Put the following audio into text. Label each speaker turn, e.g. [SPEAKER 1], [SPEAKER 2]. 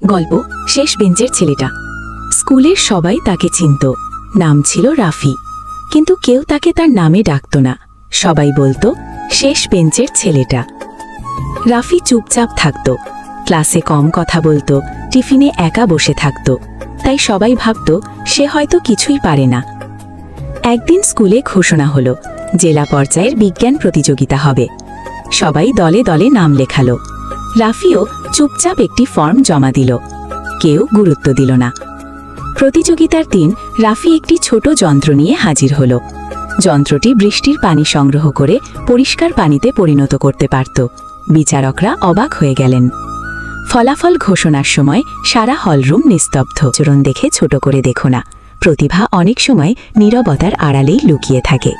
[SPEAKER 1] গল্প শেষ বেঞ্চের ছেলেটা। স্কুলের সবাই তাকে চিনত। নাম ছিল রাফি, কিন্তু কেউ তাকে তার নামে ডাকত না। সবাই বলতো শেষ বেঞ্চের ছেলেটা। রাফি চুপচাপ থাকত, ক্লাসে কম কথা বলতো, টিফিনে একা বসে থাকত। তাই সবাই ভাবত সে হয়তো কিছুই পারে না। একদিন স্কুলে ঘোষণা হলো জেলা পর্যায়ের বিজ্ঞান প্রতিযোগিতা হবে। সবাই দলে দলে নাম লেখালো। রাফিও চুপচাপ একটি ফর্ম জমা দিল। কেউ গুরুত্ব দিল না। প্রতিযোগিতার দিন রাফি একটি ছোট যন্ত্র নিয়ে হাজির হল। যন্ত্রটি বৃষ্টির পানি সংগ্রহ করে পরিষ্কার পানিতে পরিণত করতে পারত। বিচারকরা অবাক হয়ে গেলেন। ফলাফল ঘোষণার সময় সারা হলরুম নিস্তব্ধ। আচরণ দেখে ছোট করে দেখো না, প্রতিভা অনেক সময় নীরবতার আড়ালেই লুকিয়ে থাকে।